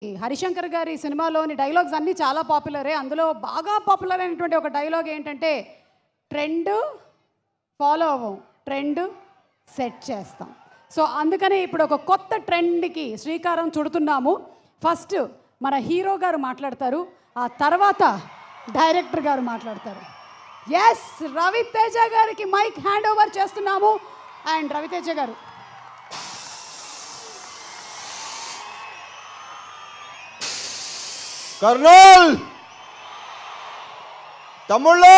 ఈ హరిశంకర్ గారి సినిమాలోని డైలాగ్స్ అన్నీ చాలా పాపులరే. అందులో బాగా పాపులర్ అయినటువంటి ఒక డైలాగ్ ఏంటంటే, ట్రెండ్ ఫాలో అవ్వం, ట్రెండ్ సెట్ చేస్తాం. సో అందుకని ఇప్పుడు ఒక కొత్త ట్రెండ్కి శ్రీకారం చుడుతున్నాము. ఫస్ట్ మన హీరో గారు మాట్లాడతారు, ఆ తర్వాత డైరెక్టర్ గారు మాట్లాడతారు. ఎస్, రవితేజ గారికి మైక్ హ్యాండ్ ఓవర్ చేస్తున్నాము. అండ్ రవితేజ గారు, కర్నూల్ తమ్ముళ్ళు,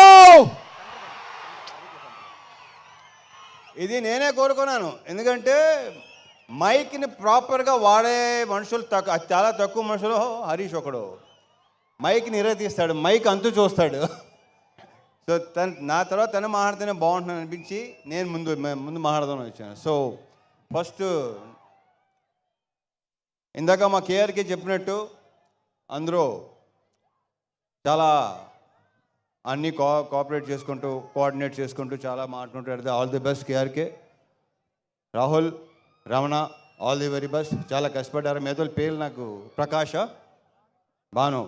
ఇది నేనే కోరుకున్నాను. ఎందుకంటే మైక్ని ప్రాపర్గా వాడే మనుషులు చాలా తక్కువ మనుషులు. హరీష్ ఒకడు మైక్ని తీస్తాడు, మైక్ అంతు చూస్తాడు. సో నా తర్వాత తను మాట్లాడితేనే బాగుంటుందని అనిపించి నేను ముందు మాట్లాడదామని వచ్చాను. సో ఫస్ట్ ఇందాక మా కేఆర్కి చెప్పినట్టు అందరూ చాలా అన్నీ కోఆపరేట్ చేసుకుంటూ కోఆర్డినేట్ చేసుకుంటూ చాలా మాట్లాడుతుంటారు. All the best KRK. Rahul, Ramana, all the very best. చాలా కష్టపడ్డారు. మేతల పేర్లు నాకు Prakasha, Bhanu,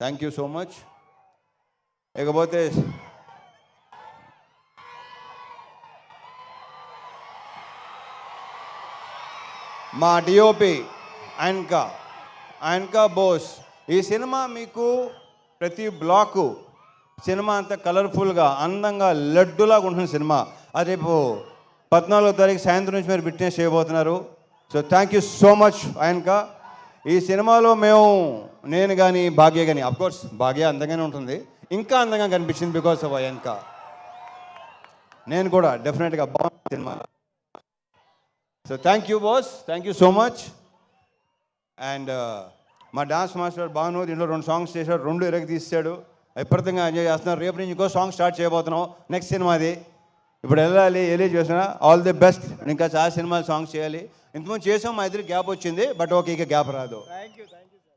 thank you so much. ఇకపోతే మా డిఓపి ఆయనకా బోస్. ఈ సినిమా మీకు ప్రతి బ్లాకు సినిమా అంతా కలర్ఫుల్గా అందంగా లడ్డులాగా ఉంటుంది సినిమా. అది రేపు 14వ తారీఖు సాయంత్రం నుంచి మీరు విట్నెస్ చేయబోతున్నారు. So thank you so much ఆయనకా. ఈ సినిమాలో నేను కానీ భాగ్య కానీ, అఫ్కోర్స్ భాగ్య అందంగానే ఉంటుంది, ఇంకా అందంగా కనిపించింది బికాస్ ఆఫ్ ఆయనకా. నేను కూడా డెఫినెట్గా బాగుంది cinema. So thank you boss, thank you so much. And మా డాన్స్ మాస్టర్ భాను దీంట్లో 2 సాంగ్స్ చేశాడు, 2 తీసాడు. విపరీతంగా ఎంజాయ్ చేస్తున్నారు. రేపు నుంచి ఇంకో సాంగ్ స్టార్ట్ చేయబోతున్నాం, నెక్స్ట్ సినిమాది. ఇప్పుడు వెళ్ళాలి చేస్తున్నా. All the best. ఇంకా చాలా సినిమాలు సాంగ్స్ చేయాలి. ఇంతకుముందు చేసాం, మా ఇద్దరికి గ్యాప్ వచ్చింది, బట్ ఓకే ఇక గ్యాప్ రాదు.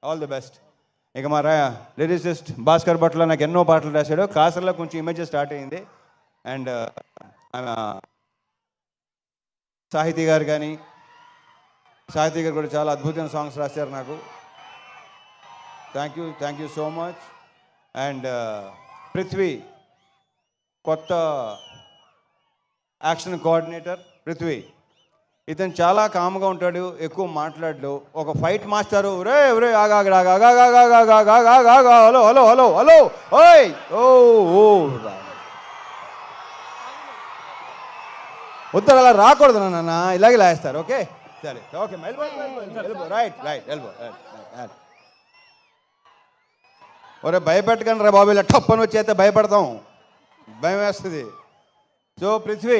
All the best. ఇక మా లిరిసిస్ట్ భాస్కర్ భట్ల నాకు ఎన్నో పాటలు రాశాడు. కాసర్లో కొంచెం ఇమేజెస్ స్టార్ట్ అయ్యింది. అండ్ సాహితీ గారు కూడా చాలా అద్భుతమైన సాంగ్స్ రాశారు నాకు. Thank you so much. And Prithvi, కొత్త యాక్షన్ కోఆర్డినేటర్ పృథ్వీ. ఇతను చాలా కామ్గా ఉంటాడు, ఎక్కువ మాట్లాడు. ఒక fight master, hello hello hello hello ఓయ్ ఓ ఉత్తర అలా రాకూడదు నాన్న, ఇలాగే లాగేస్తారు. ఓకే సరే, ఓకే రైట్ ఎల్బో. ఒరే భయపెట్టకండి రా బాబు, ఇలా టప్పని వచ్చేస్తే భయపడతాం, భయం వేస్తుంది. సో పృథ్వీ,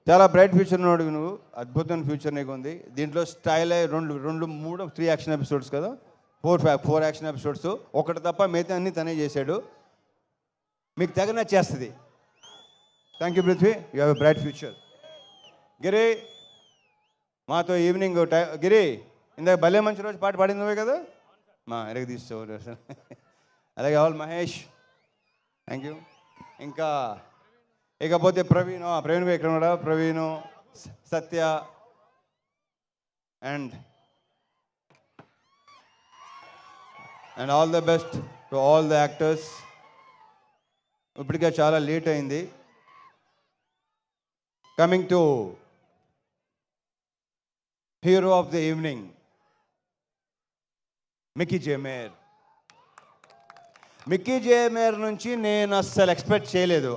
చాలా బ్రైట్ ఫ్యూచర్ ఉన్నాడు నువ్వు, అద్భుతమైన ఫ్యూచర్ నీకు ఉంది. దీంట్లో స్టైల్ 3 యాక్షన్ ఎపిసోడ్స్ కదా, 4 యాక్షన్ ఎపిసోడ్స్. ఒకటి తప్ప మిగతా అన్నీ తనే చేశాడు. మీకు తెగ నచ్చేస్తుంది. Thank you Prithvi, you have a bright future. Giri, మాతో ఈవినింగ్ గిరి ఇందాక భలే మంచి రోజు పాట పాడింది నువ్వే కదా, మా తీసుకో. అలాగే ఆల్ మహేష్, థ్యాంక్ యూ. ఇంకా ఇకపోతే ప్రవీణ్ ఇక్కడ కూడా Praveen, Satya and all the best to all the actors. ఇప్పటికే చాలా లేట్ అయింది. Coming to hero of the evening, Mickey J Meyer నుంచి నేను అస్సలు ఎక్స్పెక్ట్ చేయలేదు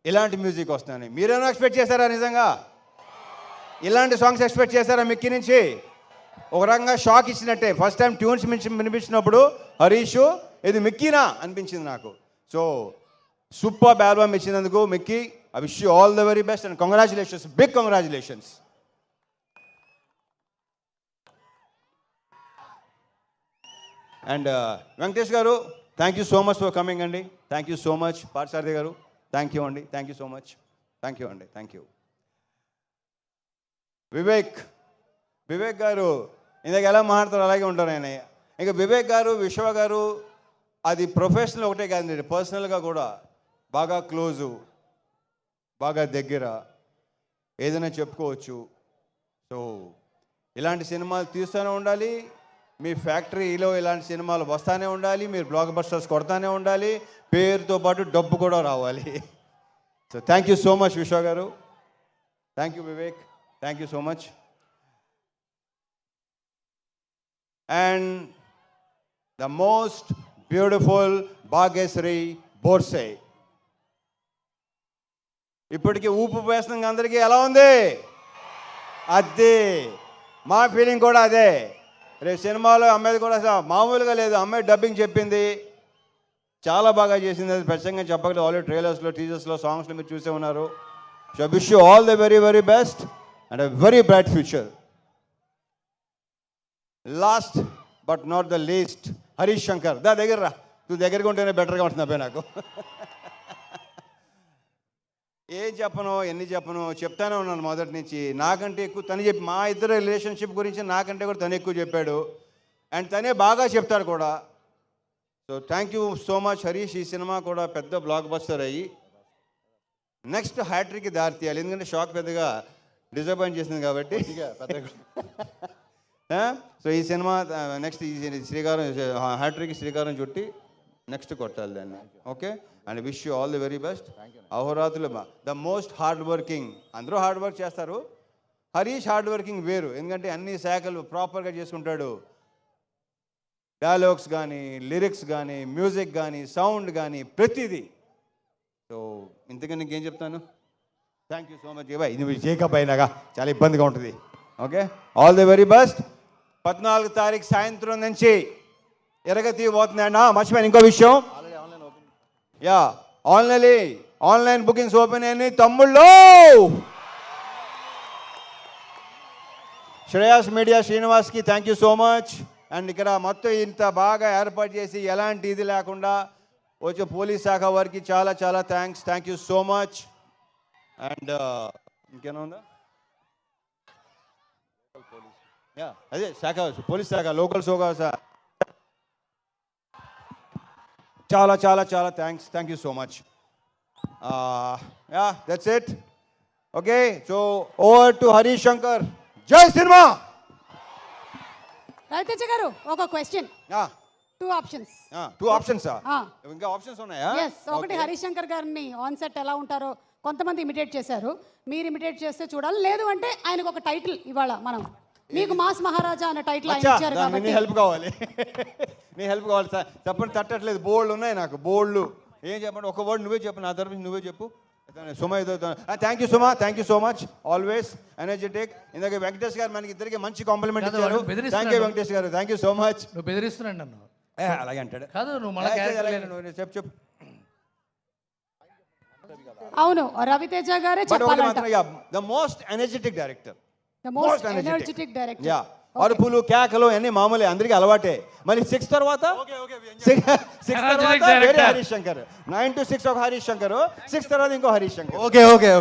ఇలాంటి మ్యూజిక్ వస్తుందని. మీరేమో ఎక్స్పెక్ట్ చేశారా? నిజంగా ఇలాంటి సాంగ్స్ ఎక్స్పెక్ట్ చేశారా మిక్కీ నుంచి? ఒక రకంగా షాక్ ఇచ్చినట్టే. ఫస్ట్ టైం ట్యూన్స్ వినిపించినప్పుడు హరీష్ ఇది మిక్కీనా అనిపించింది నాకు. సో సూపర్ ఆల్బమ్ ఇచ్చినందుకు Mickey, I wish you all the very best and congratulations, big congratulations. And Venkatesh garu, thank you so much for coming అండి. Thank you so much. Parthasarathi garu, thank you అండి, thank you so much. Thank you అండి, thank you. Vivek garu ఇందాక ఎలా మాట్లాడతారు అలాగే ఉంటారు ఆయన. ఇంకా వివేక్ గారు, విశ్వ గారు, అది ప్రొఫెషనల్ ఒకటే కాదండి, పర్సనల్గా కూడా బాగా క్లోజు, బాగా దగ్గర, ఏదైనా చెప్పుకోవచ్చు. సో ఇలాంటి సినిమాలు తీస్తూనే ఉండాలి, మీ ఫ్యాక్టరీలో ఇలాంటి సినిమాలు వస్తూనే ఉండాలి, మీరు బ్లాక్ బస్టర్స్ కొడతానే ఉండాలి, పేరుతో పాటు డబ్బు కూడా రావాలి. So thank you so much Vishwa garu, thank you Vivek, thank you so much. And the most beautiful Bhagyashri Borse. ఇప్పటికీ ఊపు వేస్తున్న అందరికీ ఎలా ఉంది? అదే మా ఫీలింగ్ కూడా అదే. రేపు సినిమాలో అమ్మాయిది కూడా మామూలుగా లేదు, అమ్మాయి డబ్బింగ్ చెప్పింది, చాలా బాగా చేసింది. అది ప్రత్యేకంగా చెప్పగలదు, ఆల్రెడీ ట్రైలర్స్లో, టీజర్స్లో, సాంగ్స్లో మీరు చూసే ఉన్నారు. So wish you all the very very best and a very bright future. Last but not the least Harish Shankar. దగ్గర రా, నువ్వు దగ్గరగా ఉంటేనే బెటర్గా ఉంటుంది అబ్బాయి నాకు. ఏం చెప్పను, ఎన్ని చెప్పను, చెప్తానే ఉన్నాను మొదటి నుంచి. నాకంటే ఎక్కువ తను చెప్పి, మా ఇద్దరు రిలేషన్షిప్ గురించి నాకంటే కూడా తను ఎక్కువ చెప్పాడు, అండ్ తనే బాగా చెప్తాడు కూడా. So thank you so much Harish. ఈ సినిమా కూడా పెద్ద బ్లాక్ బస్టర్ అయ్యి నెక్స్ట్ హ్యాట్రిక్కి దారి తీయాలి, ఎందుకంటే షాక్ పెద్దగా డిసప్పాయింట్ చేసింది కాబట్టి. సో ఈ సినిమా నెక్స్ట్ ఈ శ్రీకారం హ్యాట్రిక్ శ్రీకారం చుట్టి నెక్స్ట్ కొట్టాలి దాన్ని. Okay, and wish you all the very best. అహోరాత్రులు ద మోస్ట్ హార్డ్ వర్కింగ్. అందరూ హార్డ్ వర్క్ చేస్తారు, హరీష్ హార్డ్ వర్కింగ్ వేరు, ఎందుకంటే అన్ని శాఖలు ప్రాపర్గా చేసుకుంటాడు. డైలాగ్స్ కానీ, లిరిక్స్ కానీ, మ్యూజిక్ కానీ, సౌండ్ కానీ, ప్రతిదీ. సో ఇంతకన్నా నీకేం చెప్తాను. Thank you so much. Bye, ఇది జేకప్ అయినాగా చాలా ఇబ్బందిగా ఉంటుంది. Okay, all the very best. 14 తారీఖు సాయంత్రం నుంచి ఎరగతి పోతుందండి. మర్చిపోయాను ఇంకో విషయం, యా ఆన్లైన్ బుకింగ్స్ ఓపెన్ అయినాయి తమ్ముళ్ళు. శ్రేయాస్ మీడియా శ్రీనివాస్కి thank you so much. And ఇక్కడ మొత్తం ఇంత బాగా ఏర్పాటు చేసి ఎలాంటి ఇది లేకుండా వచ్చే పోలీస్ శాఖ వారికి చాలా చాలా thanks, thank you so much. And ఇంకేనా ఉందా? యా అదే శాఖ, పోలీస్ శాఖ, లోకల్ శాఖ, చాలా చాలా చాలా thanks, thank you so much. Yeah that's it. Okay, so over to Harish Shankar. జై సినిమా. రవితేజ గారు ఒక క్వశ్చన్. 2 ఆప్షన్స్. 2 ఆప్షన్సా? ఇంకా ఆప్షన్స్ ఉన్నాయా? ఒకటి హరీష్ శంకర్ గారిని ఆన్ సెట్ ఎలా ఉంటారో కొంతమంది ఇమిటేట్ చేశారు, మీరు ఇమిటేట్ చేస్తే చూడాలి. లేదు అంటే ఆయనకు ఒక టైటిల్ ఇవాళ మనం మీకు మాస్ మహారాజా అనే టైటిల్ ఆయన ఇచ్చారు కాబట్టి నీ హెల్ప్ కావాలి. నీ హెల్ప్ కావాలి సార్. చెప్పండి, తట్టట్లేదు, బోల్డ్ ఉన్నాయి నాకు, బోల్డ్. ఏం చెప్పండి, ఒక వర్డ్ నువ్వే చెప్పు, నా తరఫు నువ్వే చెప్పు. సుమ ఏదో. Thank you Suma, thank you so much, always energetic. ఇందాక వెంకటేష్ గారు మనకి ఇద్దరికి మంచి కాంప్లిమెంట్ ఇచ్చారు. Thank you Venkatesh garu, thank you so much. నువ్వు బెదిరిస్తున్నాడు నన్ను. అలాగే అంటాడు. కాదు, నువ్వు మళ్ళీ చెప్పు. అవును, రవితేజ గారే చెప్పాలంట. The most energetic director. The most energetic director. Yeah, అరుపులు కేకలు అన్నీ మామూలే, అందరికీ అలవాటే. మళ్ళీ 6 తర్వాత వేరే హరీష్ శంకర్, 9 to 6 ఒక హరీష్ శంకర్, 6 తర్వాత ఇంకో హరీష్ శంకర్. Okay okay.